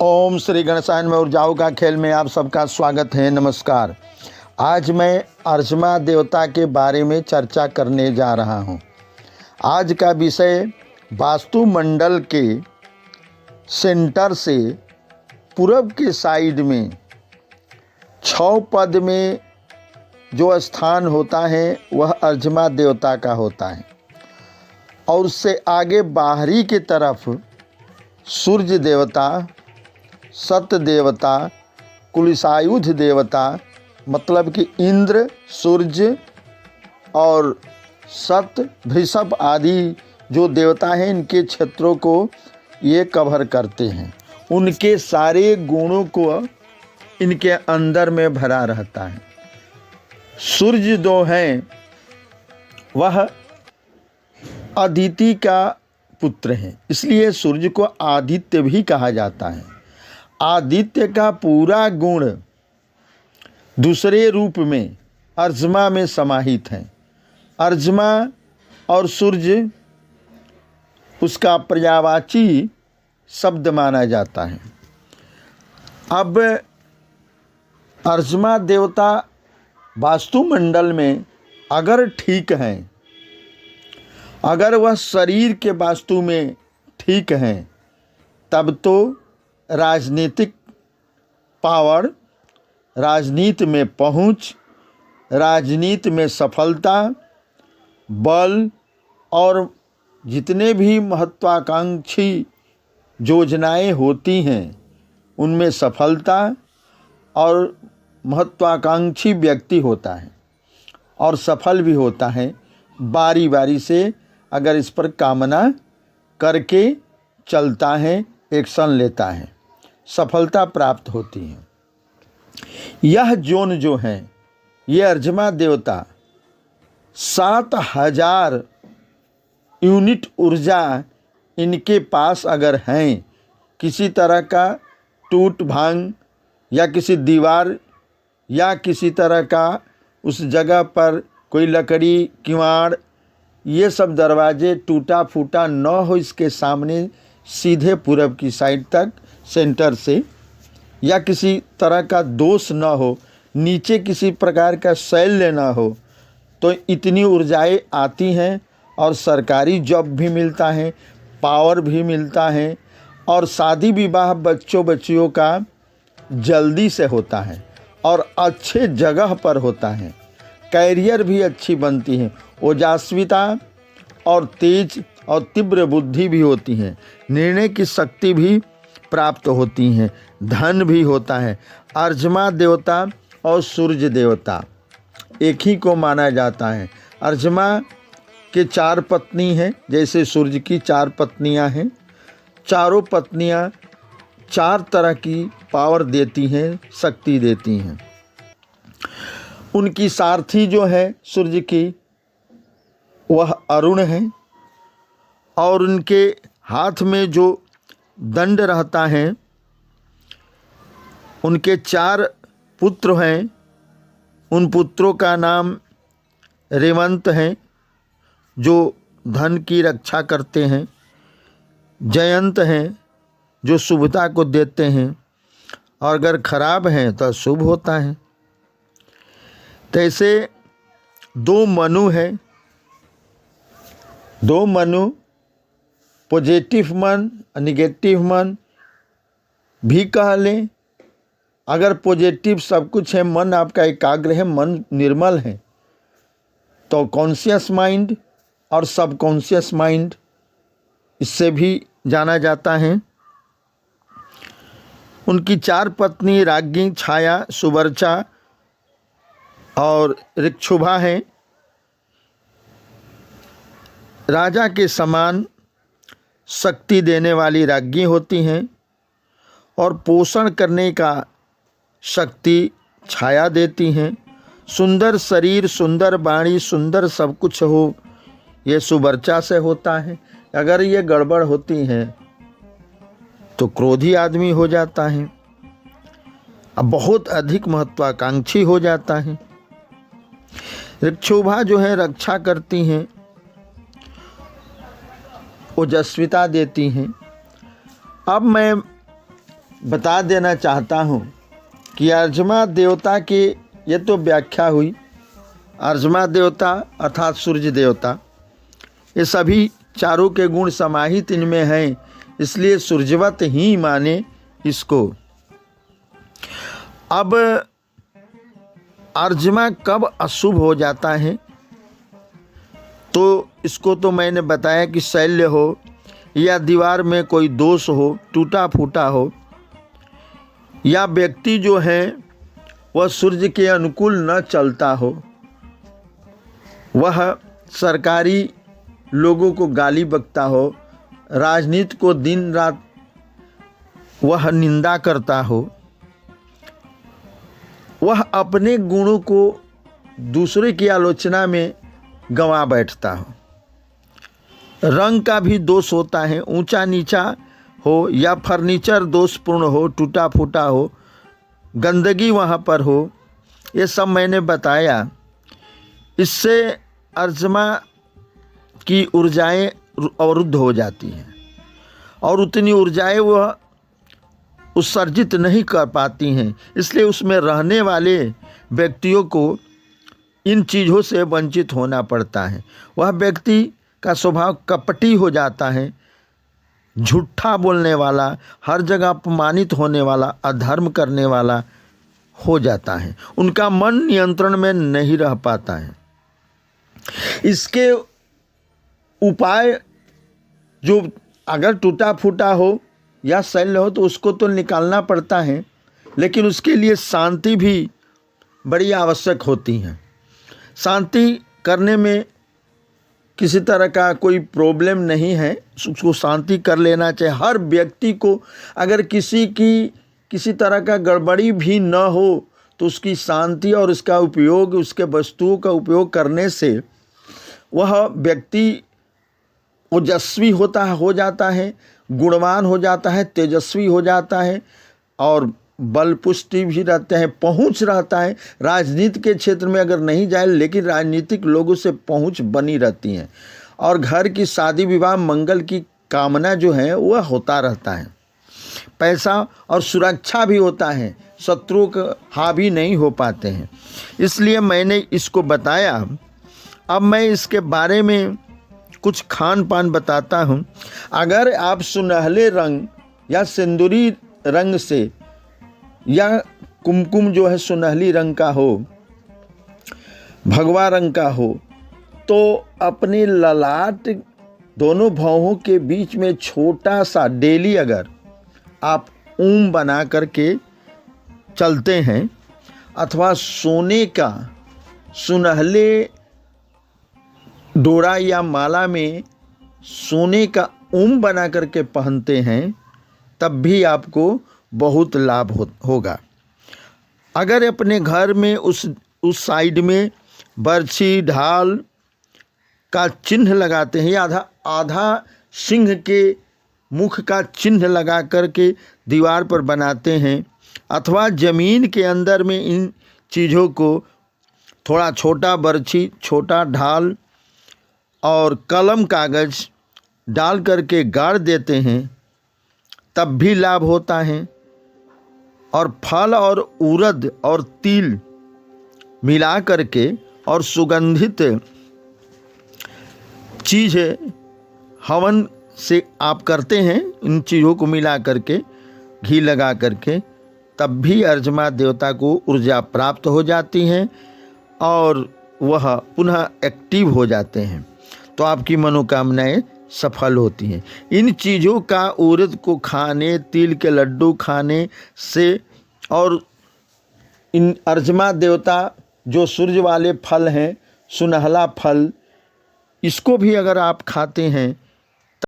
ओम श्री गणेशाय में ऊर्जाओं का खेल में आप सबका स्वागत है। नमस्कार। आज मैं अर्चमा देवता के बारे में चर्चा करने जा रहा हूँ। आज का विषय वास्तुमंडल के सेंटर से पूरब के साइड में 6 पद में जो स्थान होता है वह अर्चमा देवता का होता है, और उससे आगे बाहरी की तरफ सूर्य देवता, सत्य देवता, कुलसायुध देवता मतलब कि इंद्र, सूर्य और सत्य, वृषभ आदि जो देवता हैं, इनके क्षेत्रों को ये कवर करते हैं। उनके सारे गुणों को इनके अंदर में भरा रहता है। सूर्य जो हैं वह अदिति का पुत्र हैं, इसलिए सूर्य को आदित्य भी कहा जाता है। आदित्य का पूरा गुण दूसरे रूप में अर्चमा में समाहित है। अर्चमा और सूर्य उसका पर्यायवाची शब्द माना जाता है। अब अर्चमा देवता वास्तुमंडल में अगर ठीक हैं, अगर वह शरीर के वास्तु में ठीक हैं, तब तो राजनीतिक पावर, राजनीति में पहुंच, राजनीति में सफलता, बल और जितने भी महत्वाकांक्षी योजनाएं होती हैं उनमें सफलता, और महत्वाकांक्षी व्यक्ति होता है और सफल भी होता है। बारी बारी से अगर इस पर कामना करके चलता है, एक्शन लेता है, सफलता प्राप्त होती है। यह जोन जो है, ये अर्चमा देवता 7000 यूनिट ऊर्जा इनके पास अगर हैं, किसी तरह का टूट भांग या किसी दीवार या किसी तरह का उस जगह पर कोई लकड़ी, किवाड़, ये सब दरवाजे टूटा फूटा न हो, इसके सामने सीधे पूरब की साइड तक सेंटर से, या किसी तरह का दोष न हो, नीचे किसी प्रकार का शैल्य न हो, तो इतनी ऊर्जाएं आती हैं और सरकारी जॉब भी मिलता है, पावर भी मिलता है, और शादी विवाह बच्चों बच्चियों का जल्दी से होता है और अच्छे जगह पर होता है। कैरियर भी अच्छी बनती है, ओजस्विता और तेज और तीव्र बुद्धि भी होती है, निर्णय की शक्ति भी प्राप्त होती है, धन भी होता है। अर्चमा देवता और सूर्य देवता एक ही को माना जाता है। अर्चमा के 4 पत्नी हैं, जैसे सूर्य की 4 पत्नियां हैं। चारों पत्नियां 4 तरह की पावर देती हैं, शक्ति देती हैं। उनकी सारथी जो है सूर्य की, वह अरुण है, और उनके हाथ में जो दंड रहता है, उनके 4 पुत्र हैं। उन पुत्रों का नाम रेवंत है, जो धन की रक्षा करते हैं। जयंत हैं, जो शुभता को देते हैं, और अगर खराब हैं तो शुभ होता है। तैसे 2 मनु है। 2 मनु, पॉजिटिव मन, निगेटिव मन भी कह लें। अगर पॉजिटिव सब कुछ है, मन आपका एकाग्र है, मन निर्मल है, तो कॉन्शियस माइंड और सबकॉन्शियस माइंड, इससे भी जाना जाता है। उनकी 4 पत्नी राज्ञी, छाया, सुवर्चा और ऋक्षुभा हैं। राजा के समान शक्ति देने वाली राज्ञी होती हैं, और पोषण करने का शक्ति छाया देती हैं। सुंदर शरीर, सुंदर वाणी, सुंदर सब कुछ हो, ये सुवर्चा से होता है। अगर ये गड़बड़ होती है तो क्रोधी आदमी हो जाता है, अब बहुत अधिक महत्वाकांक्षी हो जाता है। ऋक्षुभा जो है रक्षा करती हैं, ओजस्विता देती हैं। अब मैं बता देना चाहता हूँ कि अर्जमा देवता के, ये तो व्याख्या हुई, अर्जमा देवता अर्थात सूर्य देवता, ये सभी चारों के गुण समाहित इनमें हैं, इसलिए सूर्यवत ही माने इसको। अब अर्जमा कब अशुभ हो जाता है, तो इसको तो मैंने बताया कि शैल्य हो या दीवार में कोई दोष हो, टूटा फूटा हो, या व्यक्ति जो है वह सूर्य के अनुकूल न चलता हो, वह सरकारी लोगों को गाली बकता हो, राजनीति को दिन रात वह निंदा करता हो, वह अपने गुणों को दूसरे की आलोचना में गंवा बैठता हो। रंग का भी दोष होता है, ऊंचा नीचा हो या फर्नीचर दोषपूर्ण हो, टूटा फूटा हो, गंदगी वहाँ पर हो, ये सब मैंने बताया। इससे अर्जमा की ऊर्जाएं अवरुद्ध हो जाती हैं और उतनी ऊर्जाएं वह उत्सर्जित नहीं कर पाती हैं, इसलिए उसमें रहने वाले व्यक्तियों को इन चीज़ों से वंचित होना पड़ता है। वह व्यक्ति का स्वभाव कपटी हो जाता है, झूठा बोलने वाला, हर जगह अपमानित होने वाला, अधर्म करने वाला हो जाता है, उनका मन नियंत्रण में नहीं रह पाता है। इसके उपाय, जो अगर टूटा फूटा हो या शैल्य हो तो उसको तो निकालना पड़ता है, लेकिन उसके लिए शांति भी बड़ी आवश्यक होती है। शांति करने में किसी तरह का कोई प्रॉब्लम नहीं है, उसको शांति कर लेना चाहिए। हर व्यक्ति को अगर किसी तरह का गड़बड़ी भी न हो तो उसकी शांति और उसका उपयोग, उसके वस्तुओं का उपयोग करने से वह व्यक्ति ओजस्वी हो जाता है, गुणवान हो जाता है, तेजस्वी हो जाता है और बल पुष्टि भी रहते हैं, पहुंच रहता है। राजनीति के क्षेत्र में अगर नहीं जाए, लेकिन राजनीतिक लोगों से पहुंच बनी रहती है और घर की शादी विवाह मंगल की कामना जो है वह होता रहता है। पैसा और सुरक्षा भी होता है, शत्रुओं का हावी नहीं हो पाते हैं, इसलिए मैंने इसको बताया। अब मैं इसके बारे में कुछ खान पान बताता हूँ। अगर आप सुनहले रंग या सिंदूरी रंग से या कुमकुम जो है सुनहली रंग का हो, भगवा रंग का हो, तो अपने ललाट दोनों भौहों के बीच में छोटा सा डेली अगर आप ऊम बना करके चलते हैं अथवा सोने का सुनहले डोरा या माला में सोने का ऊम बना करके पहनते हैं, तब भी आपको बहुत लाभ होगा। अगर अपने घर में उस साइड में बरछी ढाल का चिन्ह लगाते हैं या आधा सिंह के मुख का चिन्ह लगा करके दीवार पर बनाते हैं, अथवा ज़मीन के अंदर में इन चीज़ों को थोड़ा छोटा बरछी, छोटा ढाल और कलम कागज़ डाल करके गाड़ देते हैं, तब भी लाभ होता है। और फल और उड़द और तिल मिला करके और सुगंधित चीज़ हवन से आप करते हैं, इन चीज़ों को मिला करके घी लगा करके, तब भी अर्जमा देवता को ऊर्जा प्राप्त हो जाती है और वह पुनः एक्टिव हो जाते हैं, तो आपकी मनोकामनाएं सफल होती हैं। इन चीज़ों का उड़द को खाने, तिल के लड्डू खाने से और इन अर्जमा देवता जो सूर्य वाले फल हैं, सुनहला फल, इसको भी अगर आप खाते हैं